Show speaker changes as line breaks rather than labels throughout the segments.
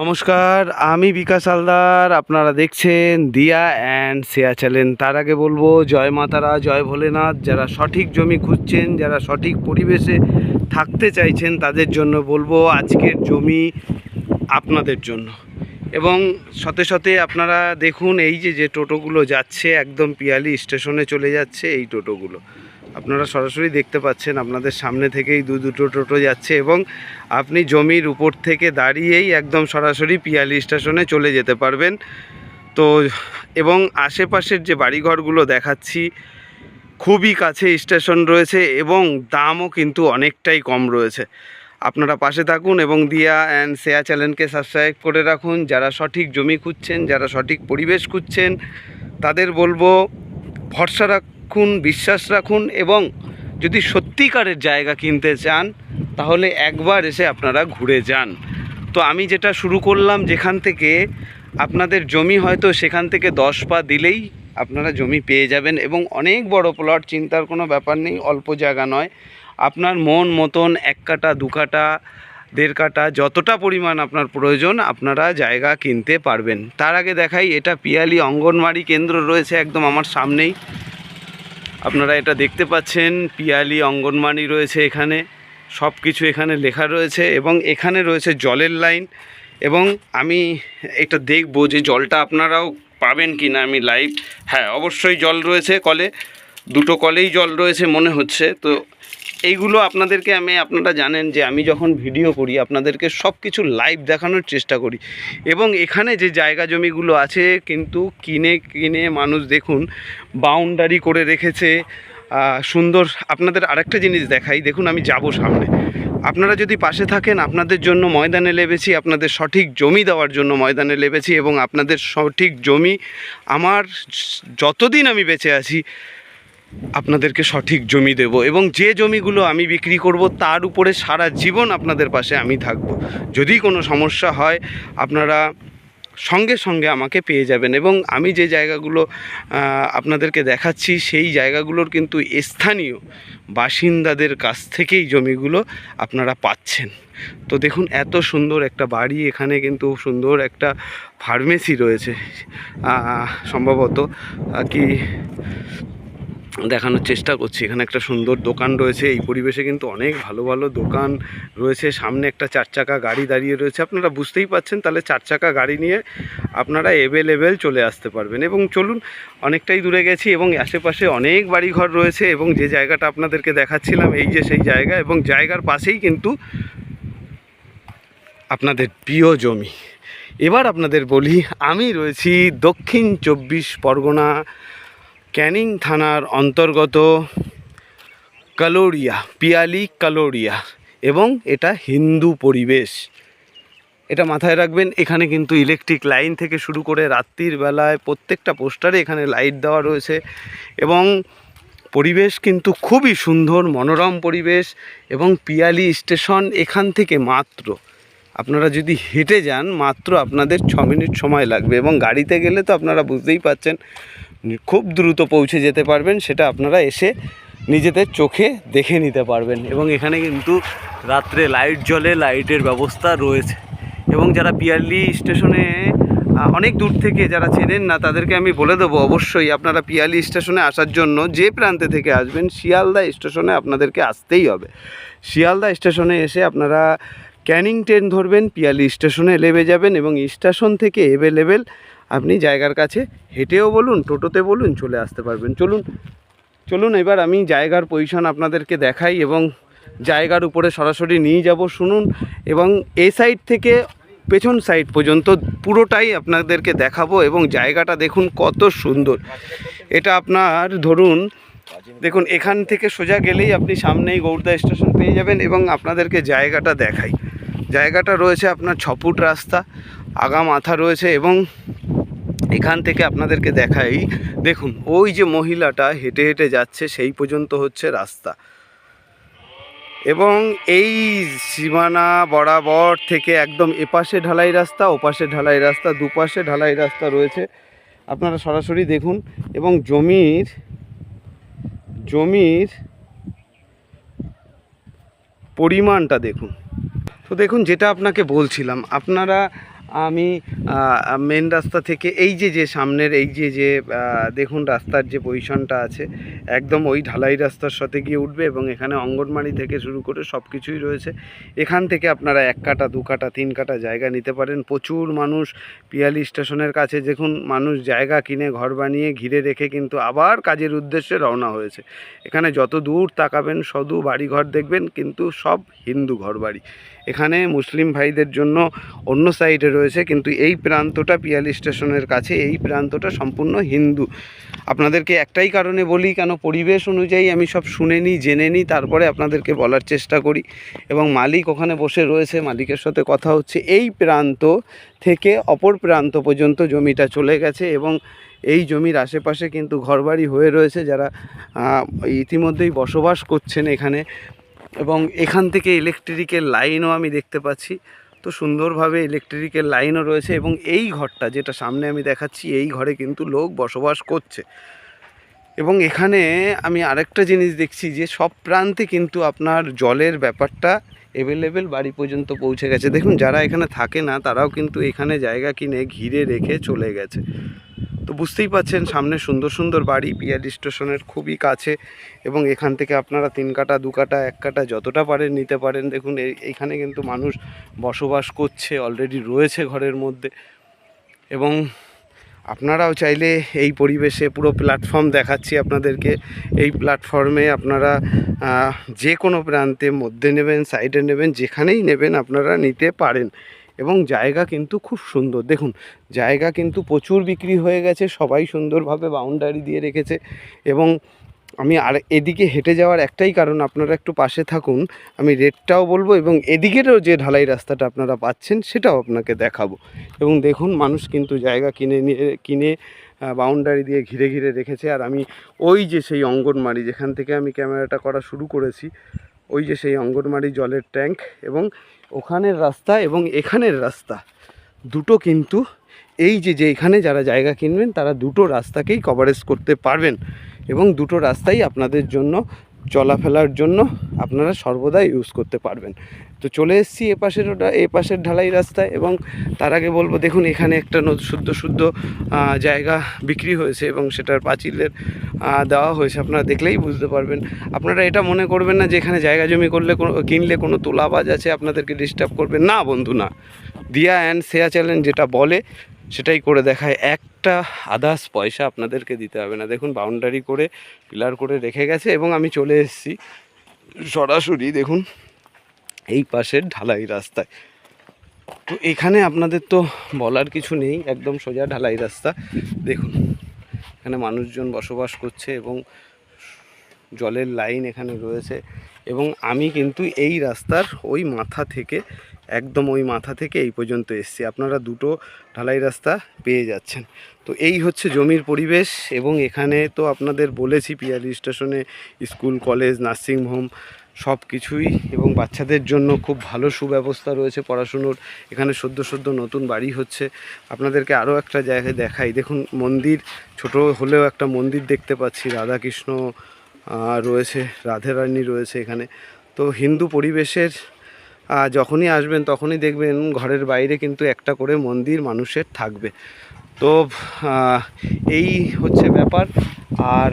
নমস্কার, আমি বিকাশ হালদার। আপনারা দেখছেন দিয়া অ্যান্ড শেয়ার চ্যানেল। তার আগে বলবো জয় মাতারা, জয় ভোলেনাথ। যারা সঠিক জমি খুঁজছেন, যারা সঠিক পরিবেশে থাকতে চাইছেন, তাদের জন্য বলবো আজকের জমি আপনাদের জন্য। এবং সাথে সাথে আপনারা দেখুন এই যে টোটোগুলো যাচ্ছে একদম পিয়ালি স্টেশনে চলে যাচ্ছে। এই টোটোগুলো আপনারা সরাসরি দেখতে পাচ্ছেন, আপনাদের সামনে থেকেই দুটো টোটো যাচ্ছে এবং আপনি জমির উপর থেকে দাঁড়িয়েই একদম সরাসরি পিয়ালি স্টেশনে চলে যেতে পারবেন। তো এবং আশেপাশের যে বাড়িঘরগুলো দেখাচ্ছি, খুবই কাছে স্টেশন রয়েছে এবং দামও কিন্তু অনেকটাই কম রয়েছে। আপনারা পাশে থাকুন এবং দিয়া অ্যান্ড শেয়ার চ্যানেলকে সাবস্ক্রাইব করে রাখুন। যারা সঠিক জমি খুঁজছেন, যারা সঠিক পরিবেশ খুঁজছেন, তাদের বলবো ভরসা রাখুন, বিশ্বাস রাখুন এবং যদি সত্যিকারের জায়গা কিনতে চান তাহলে একবার এসে আপনারা ঘুরে যান। তো আমি যেটা শুরু করলাম, যেখান থেকে আপনাদের জমি হয়তো সেখান থেকে 10 পা দিলেই আপনারা জমি পেয়ে যাবেন এবং অনেক বড় প্লট, চিন্তার কোনো ব্যাপার নেই। অল্প জায়গা নয়, আপনার মন মতন 1 কাঠা 2 কাঠা 1.5 কাঠা যতটা পরিমাণ আপনার প্রয়োজন আপনারা জায়গা কিনতে পারবেন। তার আগে দেখাই, এটা পিয়ালি অঙ্গনওয়াড়ি কেন্দ্র রয়েছে একদম আমার সামনেই। আপনারা এটা দেখতে পাচ্ছেন, পিয়ালি অঙ্গনওয়াড়ি রয়েছে এখানে, সব কিছু এখানে লেখা রয়েছে এবং এখানে রয়েছে জলের লাইন। এবং আমি এটা দেখবো যে জলটা আপনারাও পাবেন কি না। আমি লাইভ, হ্যাঁ অবশ্যই জল রয়েছে কলে, 2টো কলেই জল রয়েছে মনে হচ্ছে। তো এইগুলো আপনাদেরকে আপনারা জানেন যে আমি যখন ভিডিও করি আপনাদেরকে সব কিছু লাইভ দেখানোর চেষ্টা করি। এবং এখানে যে জায়গা জমিগুলো আছে কিন্তু কিনে মানুষ দেখুন বাউন্ডারি করে রেখেছে সুন্দর। আপনাদের আরেকটা জিনিস দেখাই, দেখুন আমি যাব সামনে, আপনারা যদি পাশে থাকেন আপনাদের জন্য ময়দানে লেবেছি, আপনাদের সঠিক জমি দেওয়ার জন্য ময়দানে লেবেছি এবং আপনাদের সঠিক জমি আমার যতদিন আমি বেঁচে আছি আপনাদেরকে সঠিক জমি দেব এবং যে জমিগুলো আমি বিক্রি করব তার উপরে সারা জীবন আপনাদের পাশে আমি থাকব। যদি কোনো সমস্যা হয় আপনারা সঙ্গে সঙ্গে আমাকে পেয়ে যাবেন। এবং আমি যে জায়গাগুলো আপনাদেরকে দেখাচ্ছি সেই জায়গাগুলোর কিন্তু স্থানীয় বাসিন্দাদের কাছ থেকেই জমিগুলো আপনারা পাচ্ছেন। তো দেখুন এত সুন্দর একটা বাড়ি, এখানে কিন্তু সুন্দর একটা ফার্মেসি রয়েছে, সম্ভবত কি দেখানোর চেষ্টা করছি। এখানে একটা সুন্দর দোকান রয়েছে। এই পরিবেশে কিন্তু অনেক ভালো ভালো দোকান রয়েছে। সামনে একটা 4 চাকা গাড়ি দাঁড়িয়ে রয়েছে, আপনারা বুঝতেই পাচ্ছেন। তাহলে 4 চাকা গাড়ি নিয়ে আপনারা অ্যাভেলেবেল চলে আসতে পারবেন। এবং চলুন, অনেকটাই দূরে গেছি এবং আশেপাশে অনেক বাড়িঘর রয়েছে এবং যে জায়গাটা আপনাদেরকে দেখাচ্ছিলাম এই যে সেই জায়গা, এবং জায়গার পাশেই কিন্তু আপনাদের প্রিয় জমি। এবার আপনাদের বলি, আমি রয়েছি দক্ষিণ 24 পরগনা ক্যানিং থানার অন্তর্গত কালোরিয়া, পিয়ালি কালোরিয়া, এবং এটা হিন্দু পরিবেশ। এটা মাথায় রাখবেন। এখানে কিন্তু ইলেকট্রিক লাইন থেকে শুরু করে রাত্রির বেলায় প্রত্যেকটা পোস্টারে এখানে লাইট দেওয়া রয়েছে এবং পরিবেশ কিন্তু খুবই সুন্দর, মনোরম পরিবেশ। এবং পিয়ালি স্টেশন এখান থেকে মাত্র, আপনারা যদি হেঁটে যান মাত্র আপনাদের 6 মিনিট সময় লাগবে এবং গাড়িতে গেলে তো আপনারা বুঝতেই পাচ্ছেন খুব দ্রুত পৌঁছে যেতে পারবেন। সেটা আপনারা এসে নিজেদের চোখে দেখে নিতে পারবেন। এবং এখানে কিন্তু রাত্রে লাইট জ্বলে, লাইটের ব্যবস্থা রয়েছে। এবং যারা পিয়ালি স্টেশনে অনেক দূর থেকে যারা চেনেন না তাদেরকে আমি বলে দেবো, অবশ্যই আপনারা পিয়ালি স্টেশনে আসার জন্য যে প্রান্তে থেকে আসবেন শিয়ালদা স্টেশনে আপনাদেরকে আসতেই হবে। শিয়ালদা স্টেশনে এসে আপনারা ক্যানিং ট্রেন ধরবেন, পিয়ালি স্টেশনে নেমে যাবেন এবং স্টেশন থেকে অ্যাভেলেবেল আপনি জায়গার কাছে হেঁটেও বলুন, টোটোতে বলুন, চলে আসতে পারবেন। চলুন এবার আমি জায়গার পজিশন আপনাদেরকে দেখাই এবং জায়গার উপরে সরাসরি নিয়ে যাব, শুনুন। এবং এই সাইড থেকে পেছন সাইড পর্যন্ত পুরোটাই আপনাদেরকে দেখাবো এবং জায়গাটা দেখুন কত সুন্দর। এটা আপনার ধরুন, দেখুন এখান থেকে সোজা গেলেই আপনি সামনেই গৌড়দা স্টেশন পেয়ে যাবেন। এবং আপনাদেরকে জায়গাটা দেখাই, জায়গাটা রয়েছে আপনার 6 ফুট রাস্তা, আগা মাথা রয়েছে। এবং এখান থেকে আপনাদেরকে দেখাই, দেখুন ওই যে মহিলাটা হেঁটে হেঁটে যাচ্ছে সেই পর্যন্ত হচ্ছে রাস্তা। এবং এই সীমানা বরাবর থেকে একদম এপাশে ঢালাই রাস্তা, ওপাশে ঢালাই রাস্তা, দুপাশে ঢালাই রাস্তা রয়েছে। আপনারা সরাসরি দেখুন এবং জমির পরিমাণটা দেখুন। তো দেখুন, যেটা আপনাকে বলছিলাম, আপনারা আমি মেন রাস্তা থেকে এই যে সামনের এই যে দেখুন রাস্তার যে পজিশনটা আছে একদম ওই ঢালাই রাস্তার সাথে গিয়ে উঠবে এবং এখানে অঙ্গনবাড়ি থেকে শুরু করে সব কিছুই রয়েছে। এখান থেকে আপনারা 1 কাঠা 2 কাঠা 3 কাঠা জায়গা নিতে পারেন। প্রচুর মানুষ পিয়ালি স্টেশনের কাছে দেখুন মানুষ জায়গা কিনে ঘর বানিয়ে ঘিরে রেখে কিন্তু আবার কাজের উদ্দেশ্যে রওনা হয়েছে। এখানে যত দূর তাকাবেন শুধু বাড়িঘর দেখবেন, কিন্তু সব হিন্দু ঘরবাড়ি। এখানে মুসলিম ভাইদের জন্য অন্য সাইডে রয়েছে, কিন্তু এই প্রান্তটা পিয়ালি স্টেশনের কাছে এই প্রান্তটা সম্পূর্ণ হিন্দু। আপনাদেরকে একটাই কারণে বলি, কেন পরিবেশ অনুযায়ী আমি সব শুনে নিই, জেনে নিই, তারপরে আপনাদেরকে বলার চেষ্টা করি। এবং মালিক ওখানে বসে রয়েছে, মালিকের সাথে কথা হচ্ছে। এই প্রান্ত থেকে অপর প্রান্ত পর্যন্ত জমিটা চলে গেছে এবং এই জমির আশেপাশে কিন্তু ঘরবাড়ি হয়ে রয়েছে, যারা ইতিমধ্যেই বসবাস করছেন এখানে। এবং এখান থেকে ইলেকট্রিকের লাইনও আমি দেখতে পাচ্ছি। তো সুন্দরভাবে ইলেকট্রিকের লাইনও রয়েছে এবং এই ঘরটা যেটা সামনে আমি দেখাচ্ছি, এই ঘরে কিন্তু লোক বসবাস করছে। এবং এখানে আমি আরেকটা জিনিস দেখছি যে সব প্রান্তে কিন্তু আপনার জলের ব্যাপারটা অ্যাভেলেবেল বাড়ি পর্যন্ত পৌঁছে গেছে। দেখুন যারা এখানে থাকে না তারাও কিন্তু এখানে জায়গা কিনে ঘিরে রেখে চলে গেছে। তো বুঝতেই পাচ্ছেন সামনে সুন্দর সুন্দর বাড়ি পিয়ালি স্টেশনের খুবই কাছে। এবং এখান থেকে আপনারা 3 কাঠা 2 কাঠা 1 কাঠা যতটা পারেন নিতে পারেন। দেখুন এইখানে কিন্তু মানুষ বসবাস করছে, অলরেডি রয়েছে ঘরের মধ্যে। এবং আপনারাও চাইলে এই পরিবেশে পুরো প্ল্যাটফর্ম দেখাচ্ছি আপনাদেরকে, এই প্ল্যাটফর্মে আপনারা যে কোনো প্রান্তে মধ্যে নেবেন, সাইডে নেবেন, যেখানেই নেবেন আপনারা নিতে পারেন। এবং জায়গা কিন্তু খুব সুন্দর। দেখুন জায়গা কিন্তু প্রচুর বিক্রি হয়ে গেছে, সবাই সুন্দরভাবে বাউন্ডারি দিয়ে রেখেছে। এবং আমি আর এদিকে হেঁটে যাওয়ার একটাই কারণ, আপনারা একটু পাশে থাকুন, আমি রেটটাও বলবো এবং এদিকেরও যে ঢালাই রাস্তাটা আপনারা পাচ্ছেন সেটাও আপনাকে দেখাবো। এবং দেখুন মানুষ কিন্তু জায়গা কিনে বাউন্ডারি দিয়ে ঘিরে ঘিরে রেখেছে। আর আমি ওই যে সেই অঙ্গনবাড়ি যেখান থেকে আমি ক্যামেরাটা করা শুরু করেছি, ওই যে সেই অঙ্গনবাড়ি জলের ট্যাঙ্ক এবং ওখানের রাস্তা এবং এখানের রাস্তা দুটো কিন্তু এই যে এখানে যারা জায়গা কিনবেন তারা দুটো রাস্তাকেই কভারেজ করতে পারবেন। এবং দুটো রাস্তাই আপনাদের জন্য চলাফেরার জন্য আপনারা সর্বদা ইউজ করতে পারবেন। তো চলে এসেছি এপাশের ঢালাই রাস্তায়। এবং তার আগে বলবো, দেখুন এখানে একটা শুদ্ধ জায়গা বিক্রি হয়েছে এবং সেটার পাঁচিলের দেওয়া হয়েছে, আপনারা দেখলেই বুঝতে পারবেন। আপনারা এটা মনে করবেন না যে এখানে জায়গা জমি কিনলে কোনো তোলাবাজ আছে আপনাদেরকে ডিস্টার্ব করবে, না বন্ধু না। দিয়া অ্যান্ড শেয়া চ্যালেঞ্জ যেটা বলে সেটাই করে দেখায়, একটা আদার্স পয়সা আপনাদেরকে দিতে হবে না। দেখুন বাউন্ডারি করে পিলার করে রেখে গেছে এবং আমি চলে এসেছি সরাসরি দেখুন এই পাশের ঢালাই রাস্তায়। তো এখানে আপনাদের তো বলার কিছু নেই, একদম সোজা ঢালাই রাস্তা। দেখুন এখানে মানুষজন বসবাস করছে এবং জলের লাইন এখানে রয়েছে। এবং আমি কিন্তু এই রাস্তার ওই মাথা থেকে একদম ওই মাথা থেকে এই পর্যন্ত এসেছি, আপনারা দুটো ঢালাই রাস্তা পেয়ে যাচ্ছেন। তো এই হচ্ছে জমির পরিবেশ। এবং এখানে তো আপনাদের বলেছি পিয়ালি স্টেশনে স্কুল, কলেজ, নার্সিং হোম সব কিছুই, এবং বাচ্চাদের জন্য খুব ভালো সুব্যবস্থা রয়েছে পড়াশুনোর। এখানে সদ্য নতুন বাড়ি হচ্ছে। আপনাদেরকে আরও একটা জায়গায় দেখাই, দেখুন মন্দির, ছোট হলেও একটা মন্দির দেখতে পাচ্ছি, রাধাকৃষ্ণ রয়েছে, রাধারানী রয়েছে এখানে। তো হিন্দু পরিবেশের যখনই আসবেন তখনই দেখবেন ঘরের বাইরে কিন্তু একটা করে মন্দির মানুষের থাকবে। তো এই হচ্ছে ব্যাপার। আর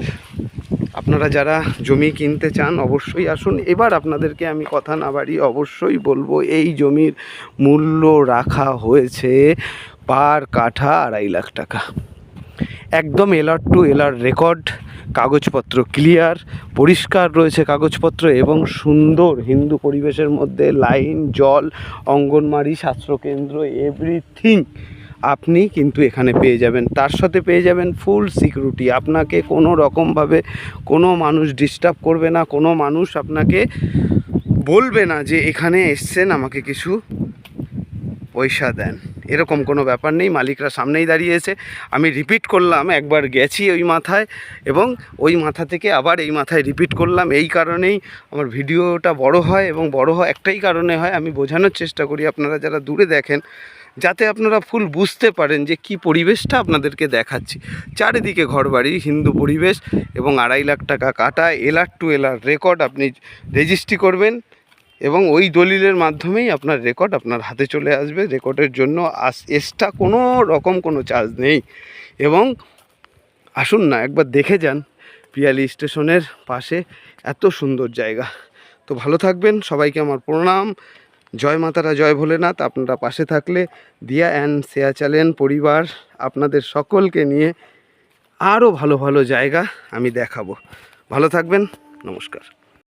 আপনারা যারা জমি কিনতে চান অবশ্যই আসুন। এবার আপনাদেরকে আমি কথা না বাড়িয়ে অবশ্যই বলবো, এই জমির মূল্য রাখা হয়েছে পার কাঠা 2.5 লাখ টাকা। একদম এলআর টু এলআর রেকর্ড, কাগজপত্র ক্লিয়ার, পরিষ্কার রয়েছে কাগজপত্র এবং সুন্দর হিন্দু পরিবেশের মধ্যে লাইন, জল, অঙ্গনওয়াড়ি, স্বাস্থ্যকেন্দ্র, এভরিথিং আপনি কিন্তু এখানে পেয়ে যাবেন। তার সাথে পেয়ে যাবেন ফুল সিকিউরিটি। আপনাকে কোনো রকমভাবে কোনো মানুষ ডিস্টার্ব করবে না, কোনো মানুষ আপনাকে বলবে না যে এখানে এসছেন আমাকে কিছু পয়সা দেন, এরকম কোনো ব্যাপার নেই। মালিকরা সামনেই দাঁড়িয়েছে। আমি রিপিট করলাম, একবার গেছি ওই মাথায় এবং ওই মাথা থেকে আবার এই মাথায় রিপিট করলাম। এই কারণেই আমার ভিডিওটা বড় হয়, এবং বড় হয় একটাই কারণে হয়, আমি বোঝানোর চেষ্টা করি আপনারা যারা দূরে দেখেন, যাতে আপনারা ফুল বুঝতে পারেন যে কি পরিবেশটা আপনাদেরকে দেখাচ্ছি। চারিদিকে ঘরবাড়ি, হিন্দু পরিবেশ এবং 2.5 লাখ টাকা কাটা, এলআর টু এলআর রেকর্ড। আপনি রেজিস্ট্রি করবেন, এবং ওই দলিলের মাধ্যমেই আপনার রেকর্ড আপনার হাতে চলে আসবে। রেকর্ডের জন্য এক্সট্রা কোনো রকম কোনো চার্জ নেই। এবং আসুন না একবার দেখে যান পিয়ালি স্টেশনের পাশে এত সুন্দর জায়গা। তো ভালো থাকবেন, সবাইকে আমার প্রণাম। জয় মাতারা, জয় ভোলেনাথ। আপনারা পাশে থাকলে দিয়া অ্যান্ড শেয়া চ্যানেল পরিবার আপনাদের সকলকে নিয়ে আরও ভালো ভালো জায়গা আমি দেখাবো। ভালো থাকবেন, নমস্কার।